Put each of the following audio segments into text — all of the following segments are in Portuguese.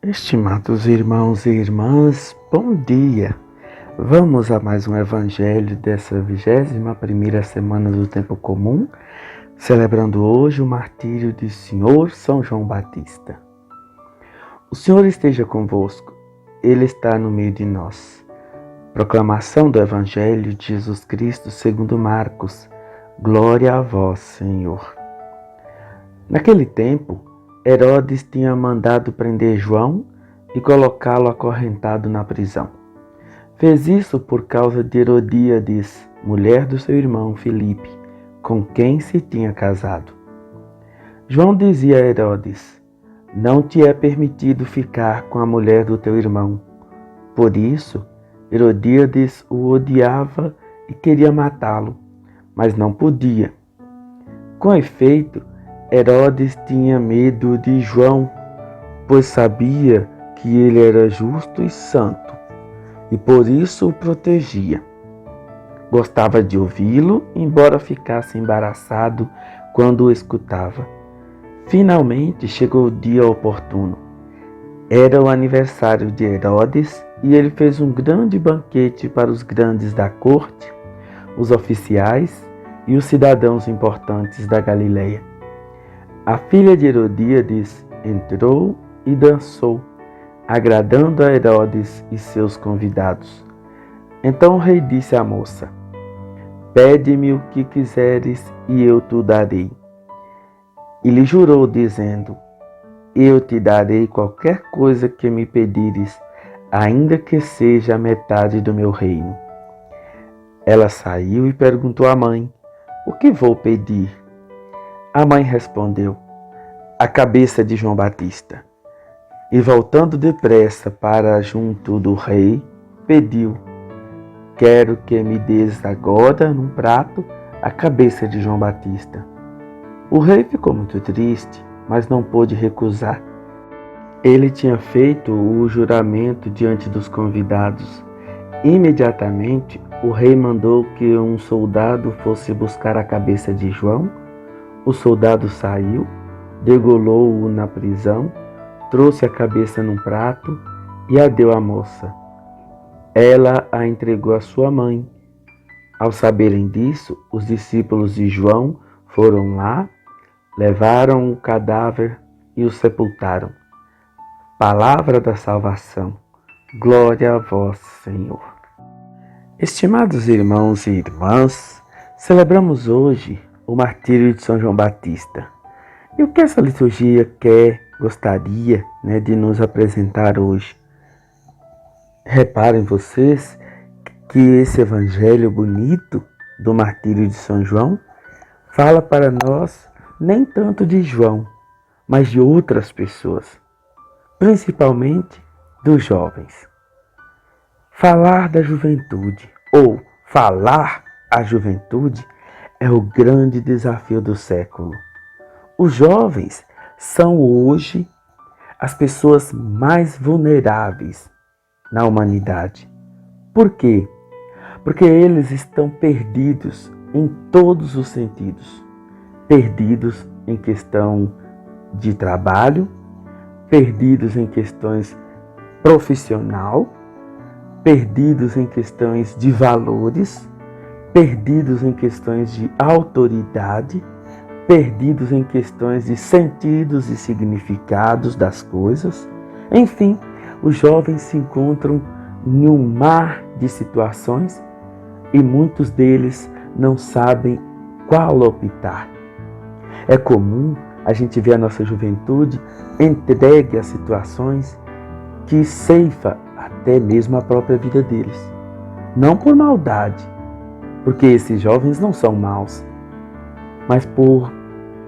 Estimados irmãos e irmãs, bom dia! Vamos a mais um evangelho dessa 21ª semana do Tempo Comum, celebrando hoje o martírio de Senhor São João Batista. O Senhor esteja convosco, Ele está no meio de nós. Proclamação do Evangelho de Jesus Cristo segundo Marcos. Glória a vós, Senhor. Naquele tempo, Herodes tinha mandado prender João e colocá-lo acorrentado na prisão. Fez isso por causa de Herodíades, mulher do seu irmão Filipe, com quem se tinha casado. João dizia a Herodes: não te é permitido ficar com a mulher do teu irmão. Por isso, Herodíades o odiava e queria matá-lo, mas não podia. Com efeito, Herodes tinha medo de João, pois sabia que ele era justo e santo, e por isso o protegia. Gostava de ouvi-lo, embora ficasse embaraçado quando o escutava. Finalmente chegou o dia oportuno. Era o aniversário de Herodes e ele fez um grande banquete para os grandes da corte, os oficiais e os cidadãos importantes da Galileia. A filha de Herodíades entrou e dançou, agradando a Herodes e seus convidados. Então o rei disse à moça: pede-me o que quiseres e eu te darei. E lhe jurou, dizendo: eu te darei qualquer coisa que me pedires, ainda que seja a metade do meu reino. Ela saiu e perguntou à mãe: o que vou pedir? A mãe respondeu: a cabeça de João Batista. E voltando depressa para junto do rei, pediu: quero que me des agora, num prato, a cabeça de João Batista. O rei ficou muito triste, mas não pôde recusar. Ele tinha feito o juramento diante dos convidados. Imediatamente, o rei mandou que um soldado fosse buscar a cabeça de João. O soldado saiu, degolou-o na prisão, trouxe a cabeça num prato e a deu à moça. Ela a entregou à sua mãe. Ao saberem disso, os discípulos de João foram lá, levaram o cadáver e o sepultaram. Palavra da salvação. Glória a vós, Senhor. Estimados irmãos e irmãs, celebramos hoje o martírio de São João Batista. E o que essa liturgia gostaria de nos apresentar hoje? Reparem vocês que esse evangelho bonito do martírio de São João fala para nós nem tanto de João, mas de outras pessoas, principalmente dos jovens. Falar da juventude ou falar a juventude é o grande desafio do século. Os jovens são hoje as pessoas mais vulneráveis na humanidade. Por quê? Porque eles estão perdidos em todos os sentidos. Perdidos em questão de trabalho, perdidos em questões profissional, perdidos em questões de valores, perdidos em questões de autoridade, perdidos em questões de sentidos e significados das coisas. Enfim, os jovens se encontram em um mar de situações e muitos deles não sabem qual optar. É comum a gente ver a nossa juventude entregue a situações que ceifa até mesmo a própria vida deles. Não por maldade, porque esses jovens não são maus, mas por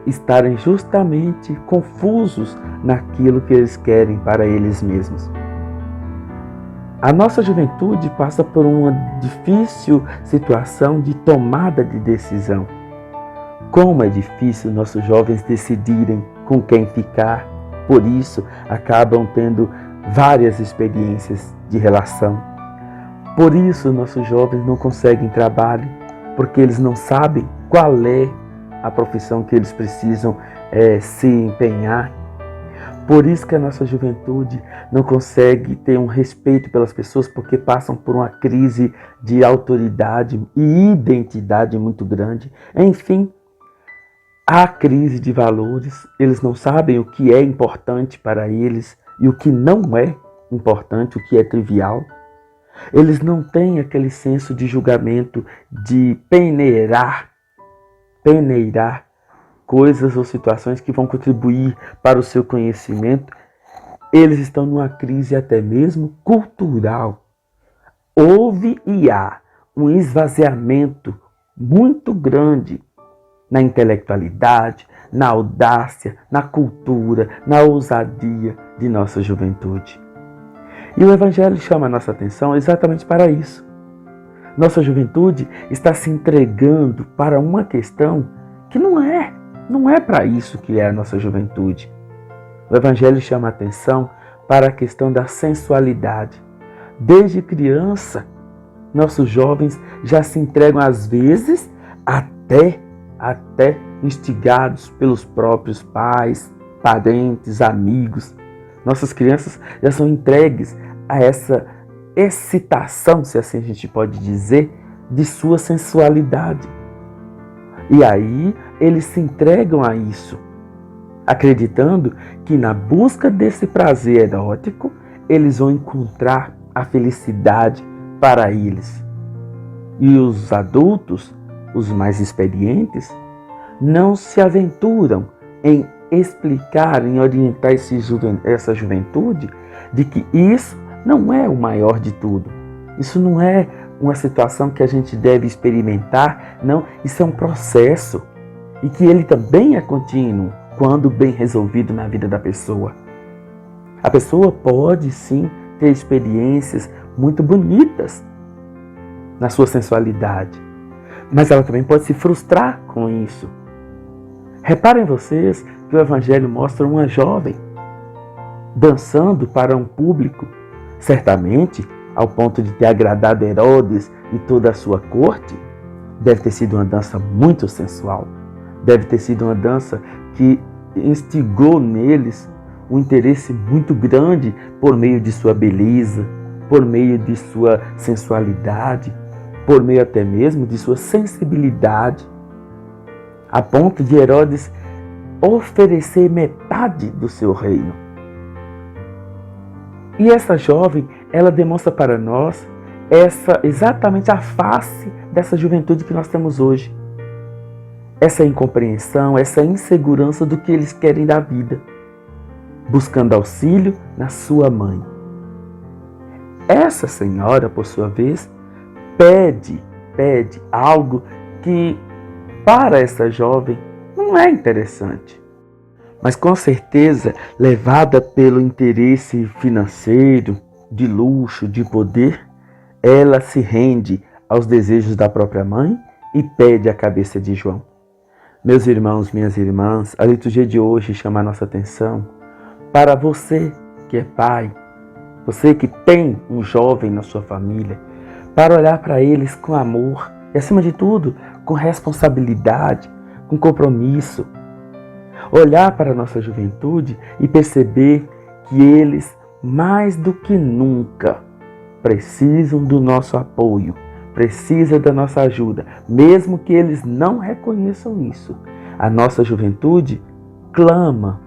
estarem justamente confusos naquilo que eles querem para eles mesmos. A nossa juventude passa por uma difícil situação de tomada de decisão. Como é difícil nossos jovens decidirem com quem ficar, por isso acabam tendo várias experiências de relação. Por isso nossos jovens não conseguem trabalho, porque eles não sabem qual é a profissão que eles precisam se empenhar. Por isso que a nossa juventude não consegue ter um respeito pelas pessoas, porque passam por uma crise de autoridade e identidade muito grande. Enfim, há crise de valores, eles não sabem o que é importante para eles e o que não é importante, o que é trivial. Eles não têm aquele senso de julgamento, de peneirar coisas ou situações que vão contribuir para o seu conhecimento. Eles estão numa crise até mesmo cultural. Houve e há um esvaziamento muito grande na intelectualidade, na audácia, na cultura, na ousadia de nossa juventude. E o Evangelho chama a nossa atenção exatamente para isso. Nossa juventude está se entregando para uma questão que não é para isso que é a nossa juventude. O Evangelho chama a atenção para a questão da sensualidade. Desde criança, nossos jovens já se entregam às vezes até instigados pelos próprios pais, parentes, amigos. Nossas crianças já são entregues a essa excitação, se assim a gente pode dizer, de sua sensualidade. E aí eles se entregam a isso, acreditando que na busca desse prazer erótico, eles vão encontrar a felicidade para eles. E os adultos, os mais experientes, não se aventuram em explicar, em orientar essa juventude de que isso não é o maior de tudo. Isso não é uma situação que a gente deve experimentar, não. Isso é um processo e que ele também é contínuo quando bem resolvido na vida da pessoa. A pessoa pode sim ter experiências muito bonitas na sua sensualidade, mas ela também pode se frustrar com isso. Reparem vocês que o Evangelho mostra uma jovem dançando para um público, certamente ao ponto de ter agradado Herodes e toda a sua corte. Deve ter sido uma dança muito sensual, deve ter sido uma dança que instigou neles um interesse muito grande por meio de sua beleza, por meio de sua sensualidade, por meio até mesmo de sua sensibilidade, a ponto de Herodes oferecer metade do seu reino. E essa jovem, ela demonstra para nós exatamente a face dessa juventude que nós temos hoje. Essa incompreensão, essa insegurança do que eles querem da vida, buscando auxílio na sua mãe. Essa senhora, por sua vez, pede algo que para essa jovem não é interessante. Mas com certeza, levada pelo interesse financeiro, de luxo, de poder, ela se rende aos desejos da própria mãe e pede a cabeça de João. Meus irmãos, minhas irmãs, a liturgia de hoje chama a nossa atenção para você que é pai, você que tem um jovem na sua família, para olhar para eles com amor e, acima de tudo, com responsabilidade, com compromisso. Olhar para a nossa juventude e perceber que eles, mais do que nunca, precisam do nosso apoio, precisam da nossa ajuda, mesmo que eles não reconheçam isso. A nossa juventude clama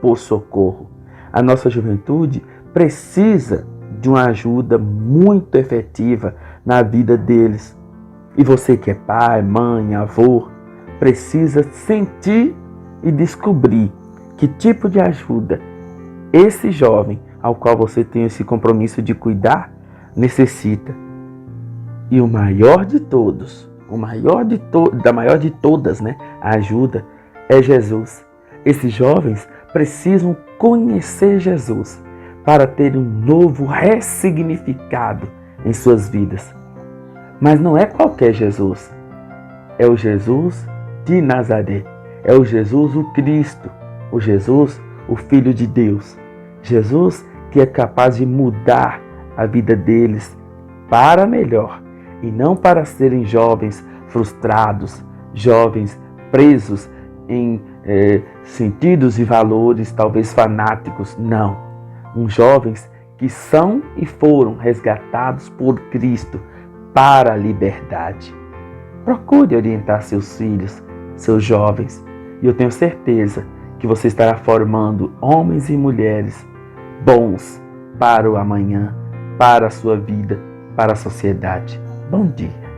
por socorro. A nossa juventude precisa de uma ajuda muito efetiva na vida deles. E você que é pai, mãe, avô, precisa sentir e descobrir que tipo de ajuda esse jovem ao qual você tem esse compromisso de cuidar necessita. E o maior de todos, da maior de todas, a ajuda é Jesus. Esses jovens precisam conhecer Jesus para ter um novo ressignificado em suas vidas. Mas não é qualquer Jesus, é o Jesus de Nazaré, é o Jesus, o Cristo, o Jesus, o Filho de Deus. Jesus que é capaz de mudar a vida deles para melhor e não para serem jovens frustrados, jovens presos em sentidos e valores talvez fanáticos. Não. Uns jovens que são e foram resgatados por Cristo para a liberdade. Procure orientar seus filhos, seus jovens, e eu tenho certeza que você estará formando homens e mulheres bons para o amanhã, para a sua vida, para a sociedade. Bom dia.